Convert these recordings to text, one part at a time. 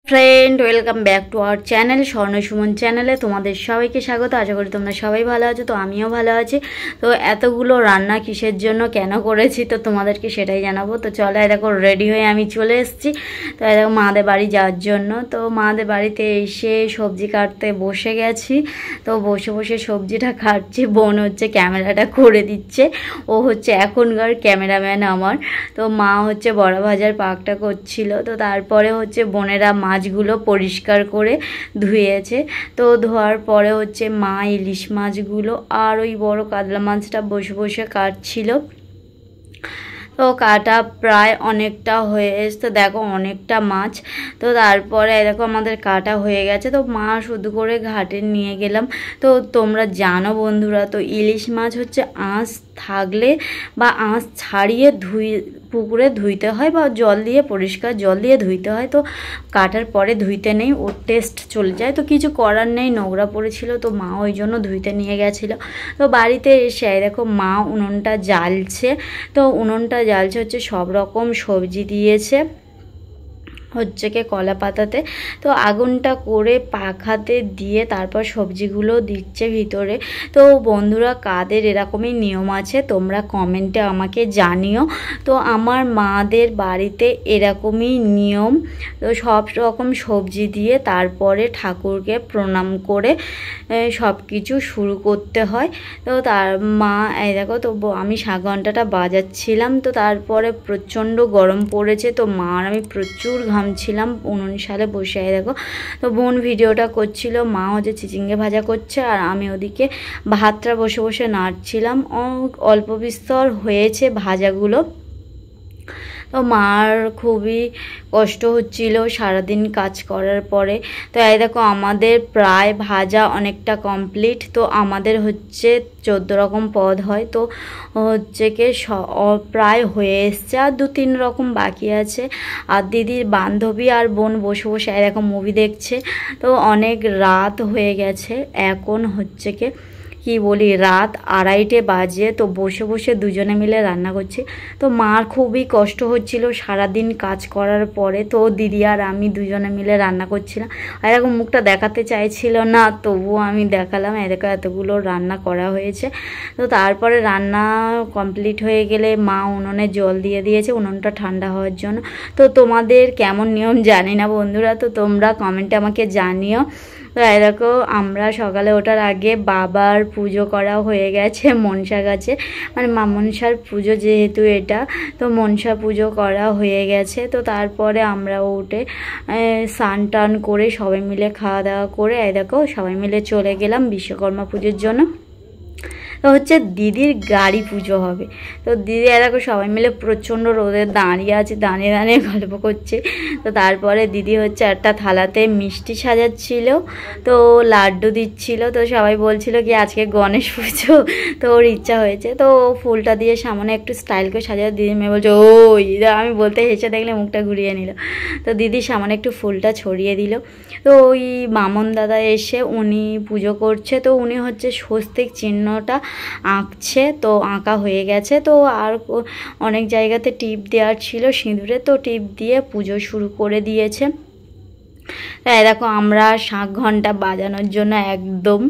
Friend welcome back to our channel স্বর্ণ সুমন চ্যানেলে তোমাদের সবাইকে স্বাগত। আশা করি তোমরা সবাই ভালো আছো, তো আমিও ভালো আছি। তো এতগুলো রান্না কিসের জন্য কেন করেছি তো তোমাদেরকে সেটাই জানাবো। তো চলো দেখো রেডি হয়ে আমি চলে এসেছি। তো দেখো মাদের বাড়ি যাওয়ার জন্য। তো মাদের বাড়িতে এসে সবজি কাটতে বসে গেছি। তো বসে বসে সবজিটা কাটছি, বোন হচ্ছে ক্যামেরাটা করে দিচ্ছে, ও হচ্ছে এখনকার ক্যামেরাম্যান আমার। তো মা হচ্ছে বড়া ভাজার পাকটা করছিল। তো তারপরে হচ্ছে বোনেরা মাছগুলো পরিষ্কার করে ধুয়েছে। তো ধোয়ার পরে হচ্ছে মা ইলিশ মাছগুলো আর ওই বড় কাতলা মাছটা বসে বসে কাটছিল। তো কাটা প্রায় অনেকটা হয়ে এসছে, দেখো অনেকটা মাছ। তো তারপরে দেখো আমাদের কাটা হয়ে গেছে। তো মা শুধু করে ঘাটে নিয়ে গেলাম। তো তোমরা জানো বন্ধুরা, তো ইলিশ মাছ হচ্ছে আঁশ থাকলে বা আঁশ ছাড়িয়ে পুকুরে ধুইতে হয় বা জল দিয়ে পরিষ্কার জল দিয়ে ধুইতে হয়। তো কাটার পরে ধুইতে নেই, ওর টেস্ট চলে যায়। তো কিছু করার নেই, নোংরা পড়েছিল, তো মা ওই জন্য ধুইতে নিয়ে গেছিলো। তো বাড়িতে এসে দেখো মা উনুনটা জ্বালছে। তো উনুনটা জ্বালছে হচ্ছে সব রকম সবজি দিয়েছে হচ্ছে কি কলা পাতাতে। তো আগুনটা করে পাখাতে দিয়ে তারপর সবজিগুলো দিচ্ছে ভিতরে। তো বন্ধুরা কাদের এরকমই নিয়ম আছে তোমরা কমেন্টে আমাকে জানিও। তো আমার মাদের বাড়িতে এরকমই নিয়ম। তো সব রকম সবজি দিয়ে তারপরে ঠাকুরকে প্রণাম করে সব কিছু শুরু করতে হয়। তো তার মা এই দেখো, তো আমি শাক ঘন্টাটা বাজাচ্ছিলাম। তো তারপরে প্রচণ্ড গরম পড়েছে, তো মা আর আমি প্রচুর ঘামছিলাম উনুন সালে বসে। দেখো তো বোন ভিডিওটা করছিল, মা হচ্ছে চিচিঙ্গে ভাজা করছে আর আমি ওদিকে ভাতটা বসে বসে নাড়ছিলাম। অল্প বিস্তর হয়েছে ভাজাগুলো। তো মার খুবই কষ্ট হচ্ছিল সারাদিন কাজ করার পরে। তো এই দেখো আমাদের প্রায় ভাজা অনেকটা কমপ্লিট। তো আমাদের হচ্ছে 14 রকম পদ হয়। তো হচ্ছে কি প্রায় হয়ে এসছে, আর 2-3 রকম বাকি আছে। আর দিদির বান্ধবী আর বোন বসে বসে এরকম মুভি দেখছে। তো অনেক রাত হয়ে গেছে, এখন হচ্ছে কি বলি রাত 2:30 বাজে। তো বসে বসে দুজনে মিলে রান্না করছি। তো মার খুবই কষ্ট হচ্ছিল সারাদিন কাজ করার পরে। তো দিদি আর আমি দুজনে মিলে রান্না করছিলাম। আর এরকম মুখটা দেখাতে চাইছিল না, তবুও আমি দেখালাম। এরকম এতগুলো রান্না করা হয়েছে। তো তারপরে রান্না কমপ্লিট হয়ে গেলে মা উনুনে জল দিয়ে দিয়েছে উনুনটা ঠান্ডা হওয়ার জন্য। তো তোমাদের কেমন নিয়ম জানি না বন্ধুরা, তো তোমরা কমেন্টে আমাকে জানিও। তো এরকম আমরা সকালে ওঠার আগে বাবার পুজো করা হয়ে গেছে মনসা গাছে, মানে মা মনসার পুজো যেহেতু এটা, তো মনসা পুজো করা হয়ে গেছে। তো তারপরে আমরা উঠে স্নান টান করে সবাই মিলে খাওয়া দাওয়া করে দেখো সবাই মিলে চলে গেলাম বিশ্বকর্মা পুজোর জন্য। তো হচ্ছে দিদির গাড়ি পুজো হবে। তো দিদি দেখো সবাই মিলে প্রচণ্ড রোদে দাঁড়িয়ে আছে, দাঁড়িয়ে দাঁড়িয়ে গল্প করছে। তো তারপরে দিদি হচ্ছে একটা থালাতে মিষ্টি সাজাচ্ছিল, তো লাড্ডু দিচ্ছিল। তো সবাই বলছিল কি আজকে গণেশ পুজো, তো ওর ইচ্ছা হয়েছে। তো ফুলটা দিয়ে সামনে একটু স্টাইল করে সাজা। দিদি মেয়ে বলছে ওই, আমি বলতে হেসে দেখলে মুখটা ঘুরিয়ে নিল। তো দিদি সামনে একটু ফুলটা ছড়িয়ে দিল। তো ওই মামন দাদা এসে উনি পুজো করছে। তো উনি হচ্ছে স্বস্তিক চিহ্নটা আঁকছে। তো আঁকা হয়ে গেছে। তো আর অনেক জায়গাতে টিপ দেওয়ার ছিল সিঁদুরে, তো টিপ দিয়ে পুজো শুরু করে দিয়েছে। তাই দেখো আমরা শাঁখ ঘন্টা বাজানোর জন্য একদম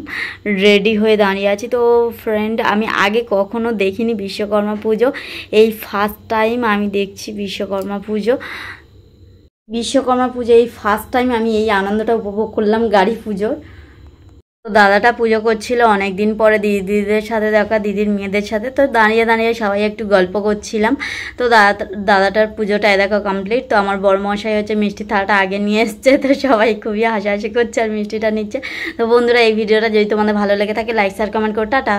রেডি হয়ে দাঁড়িয়ে আছি। তো ফ্রেন্ড আমি আগে কখনো দেখিনি বিশ্বকর্মা পুজো, এই ফার্স্ট টাইম আমি দেখছি বিশ্বকর্মা পুজো। এই ফার্স্ট টাইম আমি এই আনন্দটা উপভোগ করলাম গাড়ি পুজোর। তো দাদাটা পুজো করছিল অনেক দিন পরে, দিদিদের সাথে দেখা, দিদির মেয়েদের সাথে। তো দাঁড়িয়ে দাঁড়িয়ে সবাই একটু গল্প করছিলাম। তো দাদাটার পুজোটা দেখো কমপ্লিট। তো আমার বড়মশাই হচ্ছে মিষ্টি থালাটা আগে নিয়ে এসছে। তো সবাই খুবই হাসাহাসি করছে আর মিষ্টিটা নিচ্ছে। তো বন্ধুরা এই ভিডিওটা যদি তোমাদের ভালো লেগে থাকে লাইক শেয়ার কমেন্ট করো, টাটা।